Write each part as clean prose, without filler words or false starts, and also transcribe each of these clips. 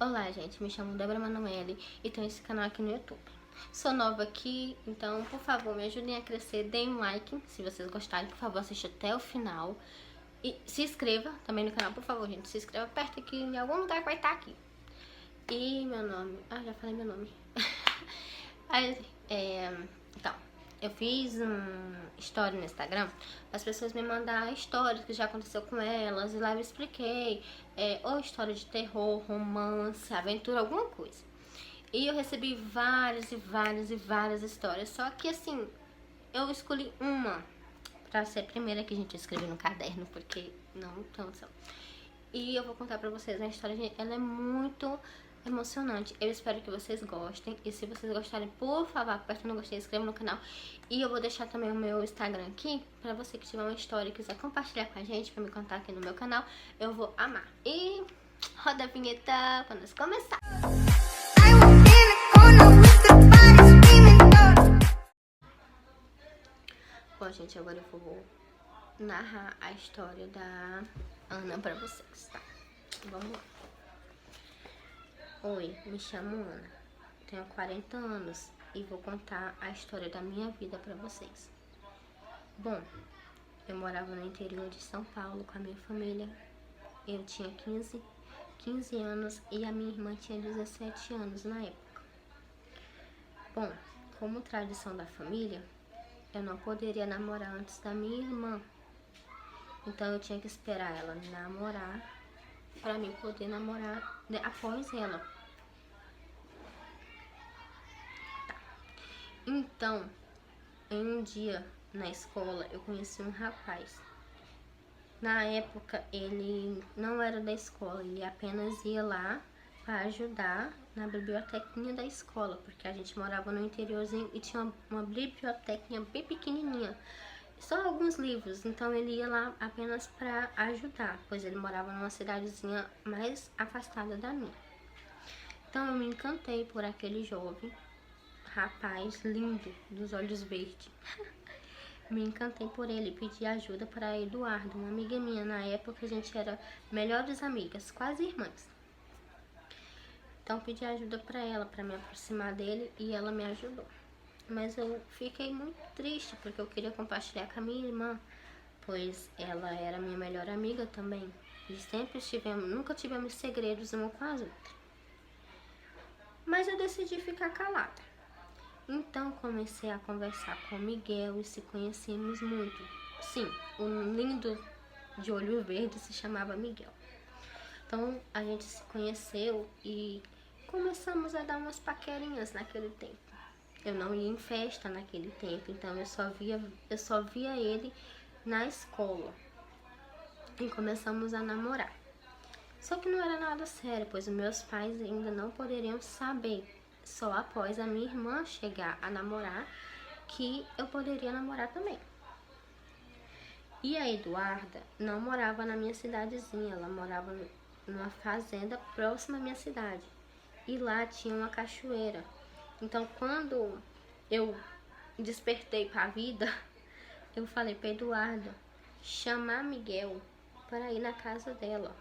Olá, gente, me chamo Débora Manoeli e tenho esse canal aqui no YouTube. Sou nova aqui, então, por favor, me ajudem a crescer, deem um like se vocês gostarem, por favor, assista até o final. E se inscreva também no canal, por favor, gente, se inscreva perto aqui, em algum lugar que vai estar aqui. E meu nome... já falei meu nome. Então, eu fiz uma história no Instagram, as pessoas me mandaram histórias que já aconteceu com elas, e lá eu expliquei, ou história de terror, romance, aventura, alguma coisa. E eu recebi várias e várias e várias histórias, só que assim, eu escolhi uma pra ser a primeira que a gente escreveu no caderno, porque não tem noção. E eu vou contar pra vocês a história, gente, ela é muito emocionante. Eu espero que vocês gostem. E se vocês gostarem, por favor, aperta no gostei, inscreva no canal. E eu vou deixar também o meu Instagram aqui, pra você que tiver uma história e quiser compartilhar com a gente, pra me contar aqui no meu canal, eu vou amar. E roda a vinheta pra nós começar. Bom, gente, agora eu vou narrar a história da Ana pra vocês, tá? Vamos lá. Oi, me chamo Ana, tenho 40 anos e vou contar a história da minha vida pra vocês. Bom, eu morava no interior de São Paulo com a minha família. Eu tinha 15 anos e a minha irmã tinha 17 anos na época. Bom, como tradição da família, eu não poderia namorar antes da minha irmã. Então eu tinha que esperar ela namorar pra mim poder namorar após ela. Então, em um dia na escola, eu conheci um rapaz. Na época, ele não era da escola, ele apenas ia lá para ajudar na bibliotequinha da escola, porque a gente morava no interiorzinho e tinha uma bibliotequinha bem pequenininha, só alguns livros. Então ele ia lá apenas para ajudar, pois ele morava numa cidadezinha mais afastada da minha. Então eu me encantei por aquele jovem rapaz lindo, dos olhos verdes. Me encantei por ele, pedi ajuda para Eduardo, uma amiga minha. Na época a gente era melhores amigas, quase irmãs. Então pedi ajuda para ela, para me aproximar dele, e ela me ajudou. Mas eu fiquei muito triste porque eu queria compartilhar com a minha irmã, pois ela era minha melhor amiga também. E sempre nunca tivemos segredos uma com as outras. Mas eu decidi ficar calada. Então comecei a conversar com o Miguel e se conhecemos muito. Sim, o lindo de olho verde se chamava Miguel. Então a gente se conheceu e começamos a dar umas paquerinhas naquele tempo. Eu não ia em festa naquele tempo, então eu só via ele na escola. E começamos a namorar. Só que não era nada sério, pois os meus pais ainda não poderiam saber. Só após a minha irmã chegar a namorar que eu poderia namorar também. E a Eduarda não morava na minha cidadezinha, ela morava numa fazenda próxima à minha cidade. E lá tinha uma cachoeira. Então quando eu despertei para a vida, eu falei para Eduarda chamar Miguel para ir na casa dela,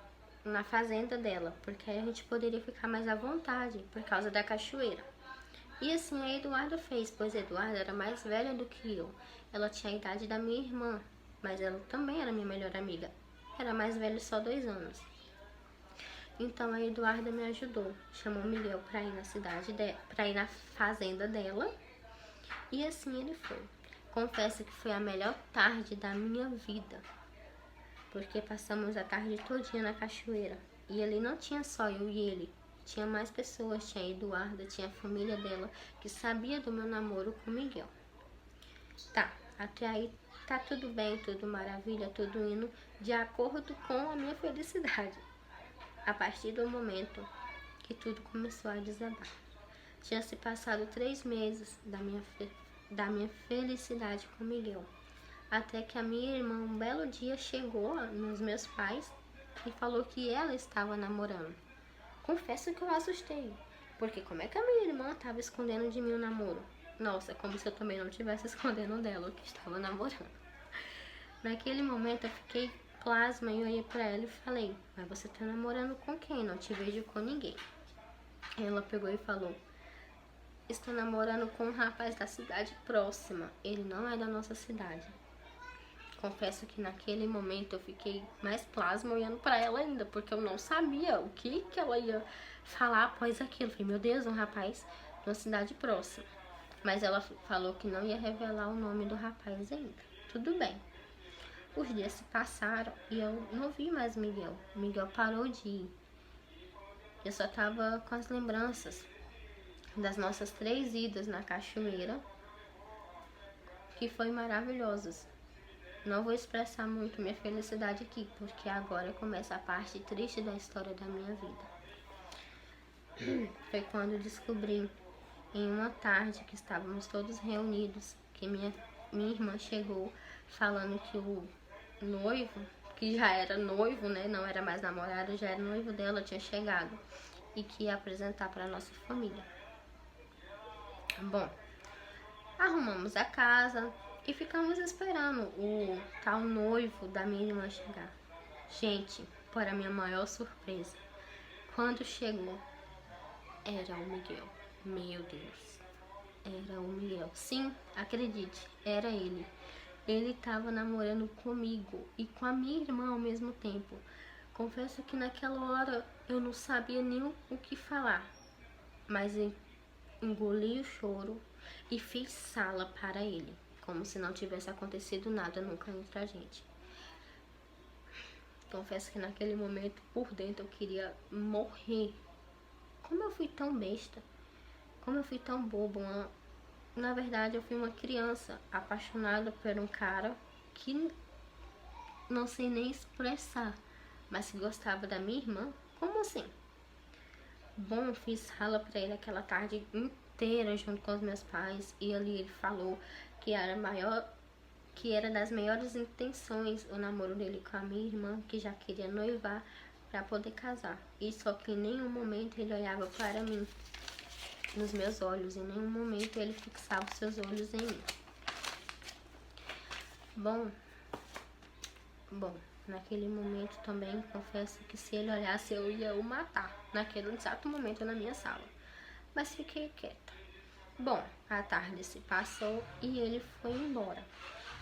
na fazenda dela, porque aí a gente poderia ficar mais à vontade por causa da cachoeira. E assim a Eduarda fez, pois a Eduarda era mais velha do que eu. Ela tinha a idade da minha irmã, mas ela também era minha melhor amiga. Era mais velha só 2 anos. Então a Eduarda me ajudou, chamou Miguel para ir na para ir na fazenda dela. E assim ele foi. Confesso que foi a melhor tarde da minha vida, porque passamos a tarde todinha na cachoeira. E ali não tinha só eu e ele, tinha mais pessoas, tinha a Eduarda, tinha a família dela, que sabia do meu namoro com o Miguel. Tá, até aí tá tudo bem, tudo maravilha, tudo indo de acordo com a minha felicidade. A partir do momento que tudo começou a desabar. Tinha se passado 3 meses da minha felicidade com o Miguel. Até que a minha irmã, um belo dia, chegou nos meus pais e falou que ela estava namorando. Confesso que eu assustei, porque como é que a minha irmã estava escondendo de mim o namoro? Nossa, como se eu também não estivesse escondendo dela que estava namorando. Naquele momento eu fiquei pasma e eu olhei pra ela e falei: mas você tá namorando com quem? Não te vejo com ninguém. Ela pegou e falou: estou namorando com um rapaz da cidade próxima. Ele não é da nossa cidade. Confesso que naquele momento eu fiquei mais plasma olhando pra ela ainda, porque eu não sabia o que ela ia falar após aquilo. Falei, meu Deus, um rapaz de uma cidade próxima. Mas ela falou que não ia revelar o nome do rapaz ainda. Tudo bem. Os dias se passaram e eu não vi mais Miguel. Miguel parou de ir. Eu só tava com as lembranças das nossas 3 idas na cachoeira, que foi maravilhosas. Não vou expressar muito minha felicidade aqui, porque agora começa a parte triste da história da minha vida. Foi quando descobri, em uma tarde que estávamos todos reunidos, que minha irmã chegou falando que o noivo, que já era noivo, né, não era mais namorado, já era noivo dela, tinha chegado e que ia apresentar para nossa família. Bom, arrumamos a casa e ficamos esperando o tal noivo da minha irmã chegar. Gente, para minha maior surpresa, quando chegou, era o Miguel. Meu Deus, era o Miguel. Sim, acredite, era ele. Ele estava namorando comigo e com a minha irmã ao mesmo tempo. Confesso que naquela hora eu não sabia nem o que falar, mas engoli o choro e fiz sala para ele, como se não tivesse acontecido nada nunca entre a gente. Confesso que naquele momento, por dentro, eu queria morrer. Como eu fui tão besta, como eu fui tão bobo. Na verdade, eu fui uma criança apaixonada por um cara que não sei nem expressar, mas que gostava da minha irmã. Como assim? Bom, eu fiz rala pra ele aquela tarde inteira junto com os meus pais, e ali ele falou que era das maiores intenções o namoro dele com a minha irmã, que já queria noivar para poder casar. E só que em nenhum momento ele olhava para mim, nos meus olhos, em nenhum momento ele fixava os seus olhos em mim. Bom, naquele momento também confesso que se ele olhasse eu ia o matar, naquele exato momento na minha sala. Mas fiquei quieta. Bom, a tarde se passou e ele foi embora.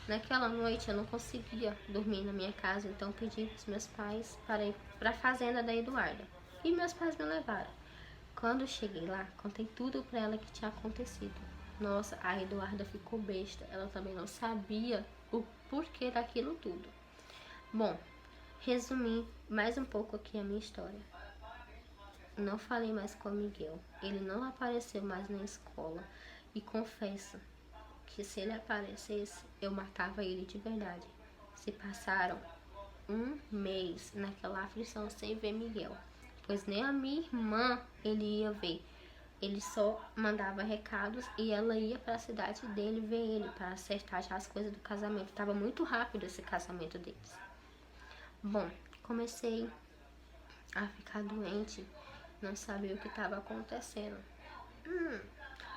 Naquela noite eu não conseguia dormir na minha casa, então pedi para os meus pais para ir para a fazenda da Eduarda. E meus pais me levaram. Quando eu cheguei lá, contei tudo para ela que tinha acontecido. Nossa, a Eduarda ficou besta. Ela também não sabia o porquê daquilo tudo. Bom, resumi mais um pouco aqui a minha história. Não falei mais com o Miguel. Ele não apareceu mais na escola. E confesso que se ele aparecesse, eu matava ele de verdade. Se passaram 1 mês naquela aflição sem ver Miguel, pois nem a minha irmã ele ia ver. Ele só mandava recados e ela ia para a cidade dele ver ele, para acertar já as coisas do casamento. Tava muito rápido esse casamento deles. Bom, comecei a ficar doente, não sabia o que estava acontecendo.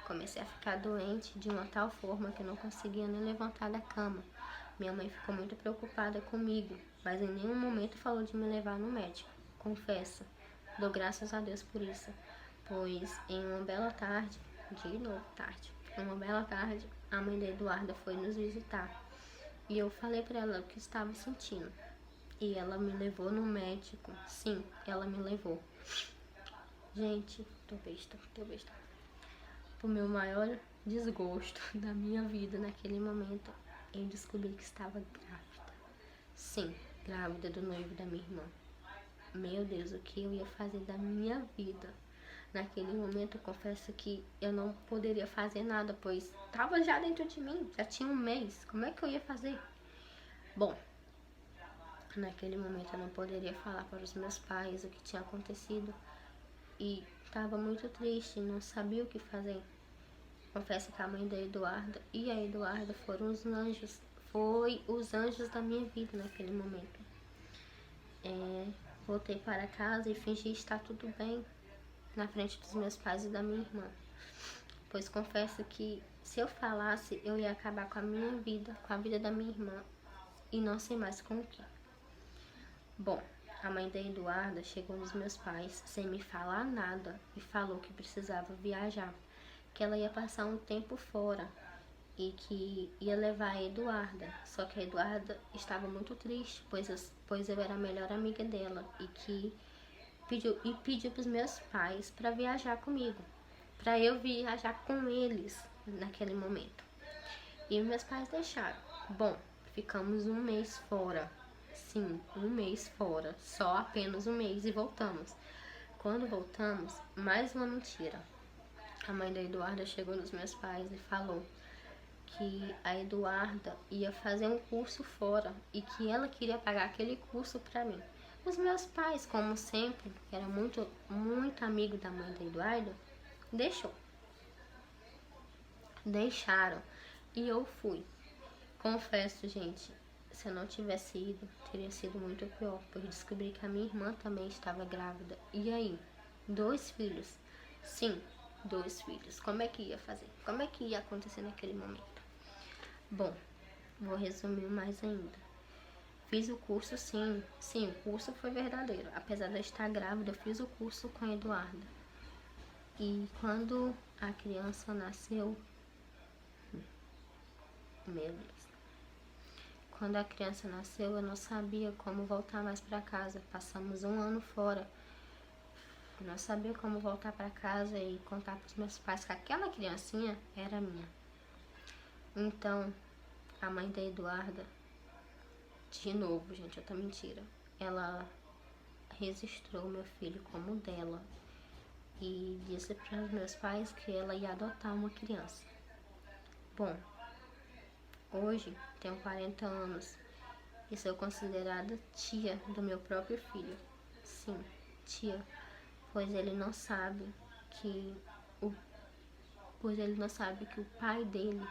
Comecei a ficar doente de uma tal forma que eu não conseguia nem levantar da cama. Minha mãe ficou muito preocupada comigo, mas em nenhum momento falou de me levar no médico. Confesso, dou graças a Deus por isso, pois em uma bela tarde, uma bela tarde, a mãe da Eduarda foi nos visitar e eu falei para ela o que estava sentindo. E ela me levou no médico. Sim, ela me levou. Gente, tô besta. O meu maior desgosto da minha vida naquele momento, eu descobri que estava grávida. Sim, grávida do noivo da minha irmã. Meu Deus, o que eu ia fazer da minha vida? Naquele momento, eu confesso que eu não poderia fazer nada, pois estava já dentro de mim, já tinha 1 mês. Como é que eu ia fazer? Bom, naquele momento eu não poderia falar para os meus pais o que tinha acontecido e estava muito triste, não sabia o que fazer. Confesso que a mãe da Eduarda e a Eduarda foram os anjos. Foi os anjos da minha vida naquele momento. Voltei para casa e fingi estar tudo bem na frente dos meus pais e da minha irmã. Pois confesso que se eu falasse, eu ia acabar com a minha vida, com a vida da minha irmã. E não sei mais com o que. Bom, a mãe da Eduarda chegou nos meus pais sem me falar nada e falou que precisava viajar, que ela ia passar um tempo fora e que ia levar a Eduarda. Só que a Eduarda estava muito triste, pois eu era a melhor amiga dela e que pediu para os meus pais para viajar comigo, para eu viajar com eles naquele momento. E meus pais deixaram. Bom, ficamos um mês fora. Sim, um mês fora, só apenas um mês, e voltamos. Quando voltamos, mais uma mentira. A mãe da Eduarda chegou nos meus pais e falou que a Eduarda ia fazer um curso fora e que ela queria pagar aquele curso pra mim. Os meus pais, como sempre, que era muito amigo da mãe da Eduarda, deixaram e eu fui. Confesso, gente, se eu não tivesse ido, teria sido muito pior, porque descobri que a minha irmã também estava grávida. E aí? 2 filhos? Sim, 2 filhos. Como é que ia fazer? Como é que ia acontecer naquele momento? Bom, vou resumir mais ainda. Fiz o curso, sim, o curso foi verdadeiro. Apesar de eu estar grávida, eu fiz o curso com a Eduarda. E quando a criança nasceu, meu Deus, quando a criança nasceu, eu não sabia como voltar mais para casa. Passamos um ano fora. Eu não sabia como voltar para casa e contar para os meus pais que aquela criancinha era minha. Então, a mãe da Eduarda, de novo, gente, outra mentira, ela registrou meu filho como dela e disse para os meus pais que ela ia adotar uma criança. Bom, hoje tenho 40 anos e sou considerada tia do meu próprio filho. Sim, tia, pois ele não sabe que o pai dele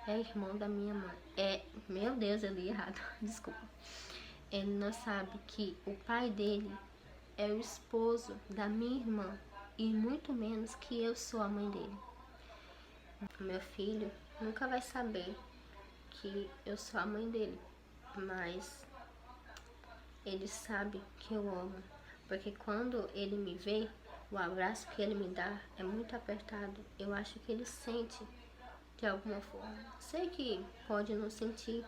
é irmão da minha mãe. Meu Deus, eu li errado, desculpa. Ele não sabe que o pai dele é o esposo da minha irmã e muito menos que eu sou a mãe dele. Meu filho nunca vai saber que eu sou a mãe dele, mas ele sabe que eu amo, porque quando ele me vê, o abraço que ele me dá é muito apertado. Eu acho que ele sente de alguma forma. Sei que pode não sentir,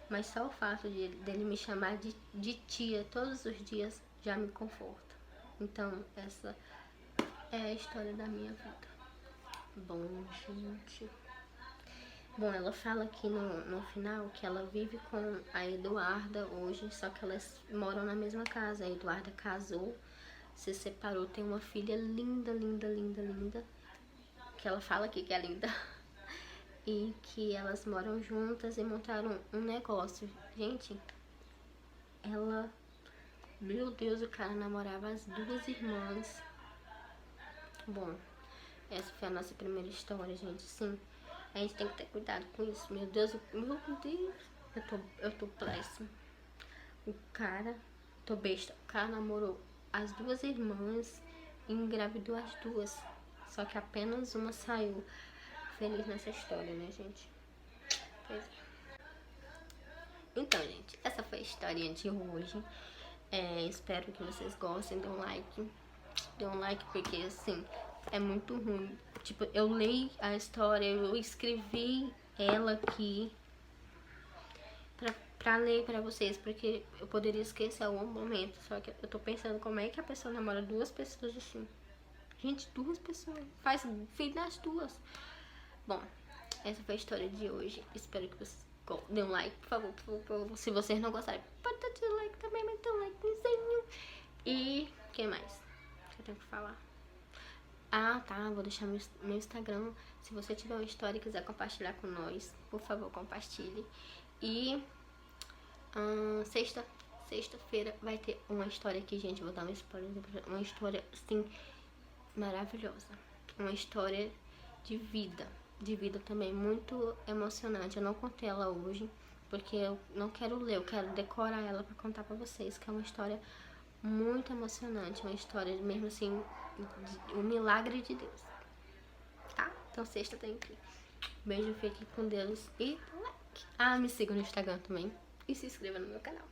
mas só o fato dele me chamar de tia todos os dias já me conforta. Então, essa é a história da minha vida. Bom, gente. Bom, ela fala aqui no final que ela vive com a Eduarda hoje, só que elas moram na mesma casa. A Eduarda casou, se separou, tem uma filha linda, linda, linda, linda, que ela fala aqui que é linda. E que elas moram juntas e montaram um negócio. Gente, meu Deus, o cara namorava as 2 irmãs. Bom, essa foi a nossa primeira história, gente. Sim, a gente tem que ter cuidado com isso. Meu Deus, eu tô péssima. Tô besta. O cara namorou as 2 irmãs e engravidou as 2. Só que apenas uma saiu feliz nessa história, né, gente? Pois é. Então, gente, essa foi a historinha de hoje. Espero que vocês gostem. Dê um like. Dê um like porque, assim, é muito ruim. Tipo, eu leio a história, eu escrevi ela aqui pra ler pra vocês, porque eu poderia esquecer algum momento. Só que eu tô pensando como é que a pessoa namora 2 pessoas assim. Gente, 2 pessoas. Faz filho das 2. Bom, essa foi a história de hoje. Espero que vocês dêem um like, por favor, por favor. Se vocês não gostarem, pode dar o like também, mas dê um likezinho. E o que mais que eu tenho que falar? Ah, tá, vou deixar meu Instagram. Se você tiver uma história e quiser compartilhar com nós, por favor, compartilhe. E sexta-feira vai ter uma história aqui, gente. Vou dar um spoiler. Uma história, assim, maravilhosa. Uma história de vida também, muito emocionante. Eu não contei ela hoje, porque eu não quero ler, eu quero decorar ela pra contar pra vocês, que é uma história muito emocionante, uma história mesmo assim, um milagre de Deus, tá? Então sexta tem aqui. Beijo, fique com Deus e like. Me siga no Instagram também e se inscreva no meu canal.